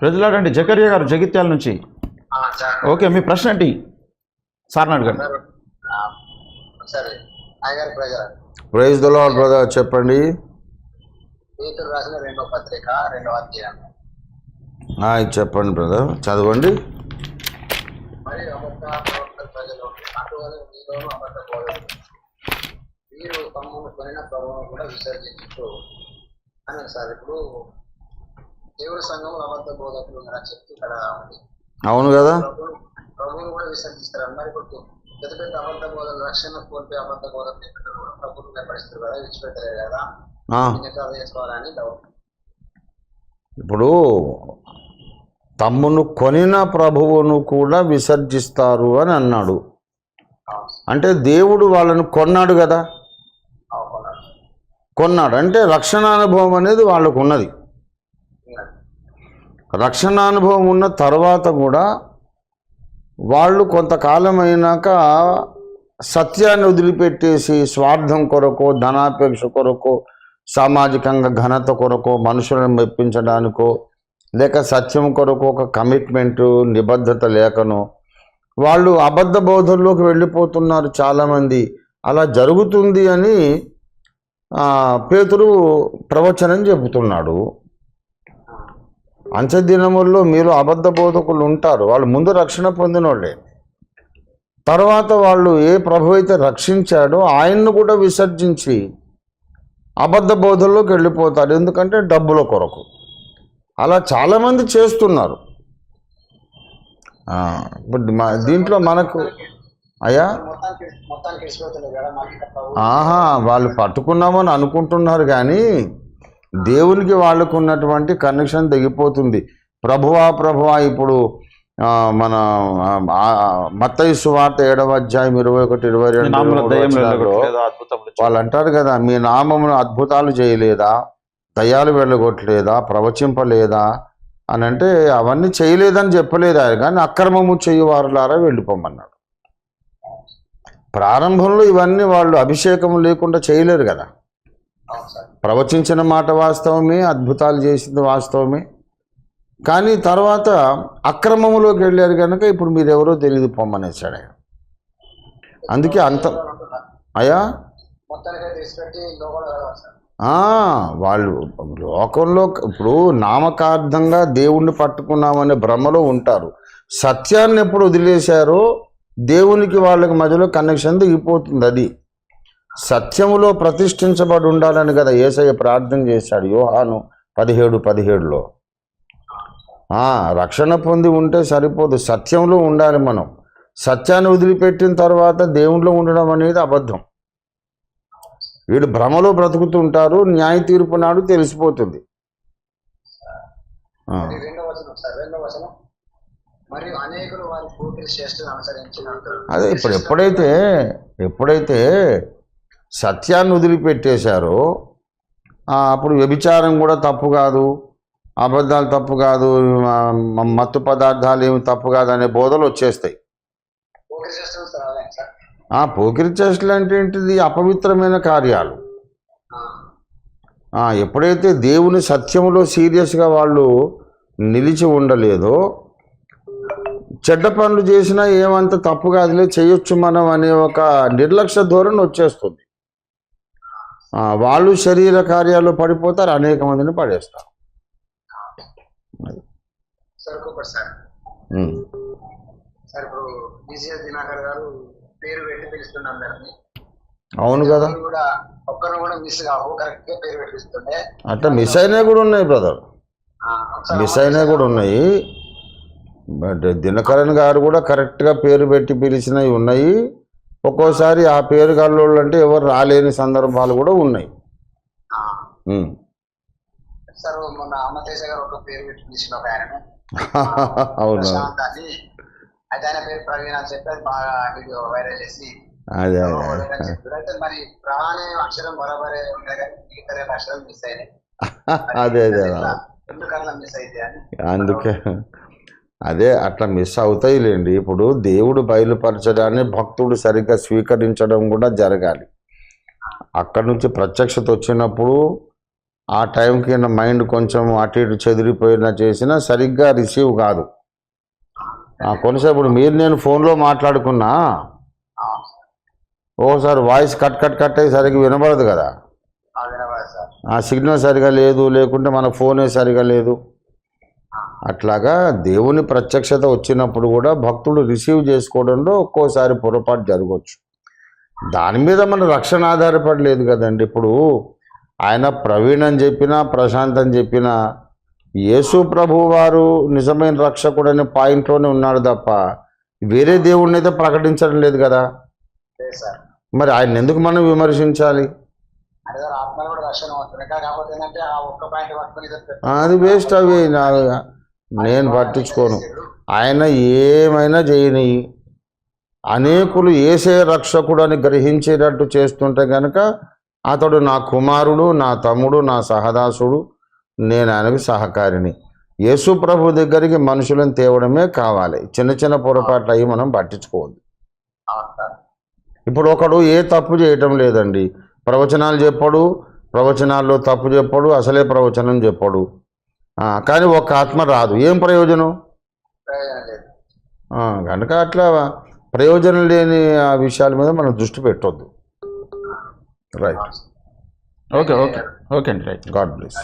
ప్రజలాడండి జకరియా గారు జగిత్యాల నుంచి. ఓకే, మీ ప్రశ్న ఏంటి సార్ అడగండి. ప్రైజ్ ది లార్డ్ బ్రదర్, చెప్పండి. పేతురు రాసిన 2వ పత్రిక 2వ అధ్యాయం. చెప్పండి బ్రదర్, చదవండి. మరి అబద్ధ ప్రవక్తల ప్రజలు అటువలే మీలోనూ అబద్ధ బోధకులు వీరు తమ్మును కొనిన ప్రభువును కూడా విసర్జించు అని సార్. ఇప్పుడు దేవుడి సంఘంలో అబద్ధ బోధకులు అని చెప్తే ఇక్కడ ఉంది. అవును కదా, ప్రభువును కూడా విసర్జిస్తారు. మరి ఇప్పుడు పెద్ద పెద్ద అబద్ధ బోధలు రక్షణ కోల్పోయి అబద్ధ బోధకులు కూడా ప్రభువును వెంబడిస్తారు కదా, విడిచిపెట్టలేదు కదా, చేసుకోవాలని డౌట్. ఇప్పుడు తమ్మును కొనిన ప్రభువును కూడా విసర్జిస్తారు అని అన్నాడు. అంటే దేవుడు వాళ్ళను కొన్నాడు కదా, కొన్నాడు అంటే రక్షణానుభవం అనేది వాళ్ళకు ఉన్నది. రక్షణానుభవం ఉన్న తర్వాత కూడా వాళ్ళు కొంతకాలం అయినాక సత్యాన్ని వదిలిపెట్టేసి స్వార్థం కొరకు, ధనాపేక్ష కొరకు, సామాజికంగా ఘనత కొరకు, మనుషులను మెప్పించడానికో, లేక సత్యం కొరకు ఒక కమిట్మెంటు నిబద్ధత లేకనో వాళ్ళు అబద్ధ బోధల్లోకి వెళ్ళిపోతున్నారు చాలామంది. అలా జరుగుతుంది అని పేతురు ప్రవచనం చెబుతున్నాడు. అంచె దినముల్లో మీరు అబద్ధ బోధకులు ఉంటారు. వాళ్ళు ముందు రక్షణ పొందినోళ్ళే, తర్వాత వాళ్ళు ఏ ప్రభు అయితే రక్షించాడో ఆయన్ను కూడా విసర్జించి అబద్ధ బోధల్లోకి వెళ్ళిపోతారు. ఎందుకంటే డబ్బుల కొరకు. అలా చాలామంది చేస్తున్నారు. ఇప్పుడు దీంట్లో మనకు వాళ్ళు పట్టుకున్నామని అనుకుంటున్నారు, కానీ దేవునికి వాళ్ళకు ఉన్నటువంటి కనెక్షన్ తెగిపోతుంది. ప్రభువా ఇప్పుడు మన మత్తయి సువార్త 7వ అధ్యాయం 21-22 వాళ్ళు అంటారు కదా, మీ నామమును అద్భుతాలు చేయలేదా, దయ్యాలు వెళ్ళగొట్టలేదా, ప్రవచింపలేదా అని. అంటే అవన్నీ చేయలేదని చెప్పలేదు ఆయన, కానీ అక్రమము చేయువారులారా వెళ్ళిపోమన్నాడు. ప్రారంభంలో ఇవన్నీ వాళ్ళు అభిషేకం లేకుండా చేయలేరు కదా. ప్రవచించిన మాట వాస్తవమే, అద్భుతాలు చేసింది వాస్తవమే, కానీ తర్వాత అక్రమములోకి వెళ్ళారు కనుక ఇప్పుడు మీరెవరో తెలియదు పొమ్మనేసాడు ఆయన. అందుకే అంత వాళ్ళు లోకంలో ఇప్పుడు నామకార్థంగా దేవుణ్ణి పట్టుకున్నామనే భ్రమలో ఉంటారు. సత్యాన్ని ఎప్పుడు వదిలేశారో దేవునికి వాళ్ళకి మధ్యలో కనెక్షన్ దిగిపోతుంది. అది సత్యములో ప్రతిష్ఠించబడి ఉండాలని కదా యేసయ్య ప్రార్థన చేశాడు యోహాను 17:17లో. రక్షణ పొంది ఉంటే సరిపోదు, సత్యంలో ఉండాలి. మనం సత్యాన్ని వదిలిపెట్టిన తర్వాత దేవుణ్ణిలో ఉండడం అనేది అబద్ధం. వీడు భ్రమలో బ్రతుకుతుంటారు, న్యాయ తీర్పు నాడు తెలిసిపోతుంది. అదే ఇప్పుడు ఎప్పుడైతే సత్యాన్ని వదిలిపెట్టేశారో అప్పుడు వ్యభిచారం కూడా తప్పు కాదు, అబద్ధాలు తప్పు కాదు, మత్తు పదార్థాలు ఏమి తప్పు కాదు అనే బోధలు వచ్చేస్తాయి. పోకిరి చేష్టలు అంటే ఏంటిది? అపవిత్రమైన కార్యాలు. ఎప్పుడైతే దేవుని సత్యములో సీరియస్గా వాళ్ళు నిలిచి ఉండలేదో, చెడ్డ పనులు చేసినా ఏమంత తప్పు కాదులే, చేయొచ్చు మనం అనే ఒక నిర్లక్ష్య ధోరణి వచ్చేస్తుంది. వాళ్ళు శరీర కార్యాలు పడిపోతారు, అనేక మందిని పడేస్తారు. అవును కదా, అట్లా మిస్ అయినవి కూడా ఉన్నాయి బ్రదర్, మిస్ అయినవి కూడా ఉన్నాయి. బట్ దినకరన్ గారు కూడా కరెక్ట్గా పేరు పెట్టి పిలిచినవి ఉన్నాయి. ఒక్కోసారి ఆ పేరు గల్లోళ్ళు అంటే ఎవరు రాలేని సందర్భాలు కూడా ఉన్నాయి. అవును, అదే అదే అందుకే అదే అట్లా మిస్ అవుతాయిలేండి. ఇప్పుడు దేవుడు బయలుపరచడాన్ని భక్తుడు సరిగ్గా స్వీకరించడం కూడా జరగాలి. అక్కడి నుంచి ప్రత్యక్షత వచ్చినప్పుడు ఆ టైంకి నా మైండ్ కొంచెం అటు ఇటు చెదిరిపోయినా చేసినా సరిగ్గా రిసీవ్ కాదు. కొన్నిసార్లు ఇప్పుడు మీరు నేను ఫోన్లో మాట్లాడుకున్నా ఓసారి వాయిస్ కట్ కట్ కట్ అయ్యి సరిగ్గా వినబడదు కదా, వినబడదు సార్. ఆ సిగ్నల్ సరిగా లేదు, లేకుంటే మన ఫోనే సరిగా లేదు. అట్లాగా దేవుని ప్రత్యక్షత వచ్చినప్పుడు కూడా భక్తుడు రిసీవ్ చేసుకోవడంలో ఒక్కోసారి పొరపాటు జరగవచ్చు. దాని మీద మన రక్షణ ఆధారపడలేదు కదండి. ఇప్పుడు ఆయన ప్రవీణ్ అని చెప్పినా ప్రశాంత్ అని చెప్పినా యేసు ప్రభు వారు నిజమైన రక్షకుడు అనే పాయింట్లోనే ఉన్నాడు తప్ప వేరే దేవుడిని అయితే ప్రకటించడం లేదు కదా. లేదు సార్. మరి ఆయన ఎందుకు మనం విమర్శించాలి? అంటే సార్ ఆత్మలు కూడా రక్షణ అవుతుంది, కాకపోతే ఏంటంటే ఆ ఒక్క పాయింట్ పట్టుకుని అది వేస్ట్. అవి నేను పట్టించుకోను. ఆయన ఏమైనా చేయని, అనేకులు ఏసే రక్షకుడు అని గ్రహించేటట్టు చేస్తుంటే కనుక అతడు నా కుమారుడు, నా తమ్ముడు, నా సహదాసుడు, నేను ఆయనకు సహకారిని. యేసు ప్రభు దగ్గరికి మనుషులను తేవడమే కావాలి. చిన్న చిన్న పొరపాట్లు అయ్యి మనం పట్టించుకోవద్దు. ఇప్పుడు ఒకడు ఏ తప్పు చేయటం లేదండి, ప్రవచనాలు చెప్పడు, ప్రవచనాల్లో తప్పు చెప్పడు, అసలే ప్రవచనం చెప్పడు, కానీ ఒక ఆత్మ రాదు, ఏం ప్రయోజనం? కనుక అట్లా ప్రయోజనం లేని ఆ విషయాల మీద మనం దృష్టి పెట్టొద్దు. రైట్. ఓకే అండి, రైట్. God bless.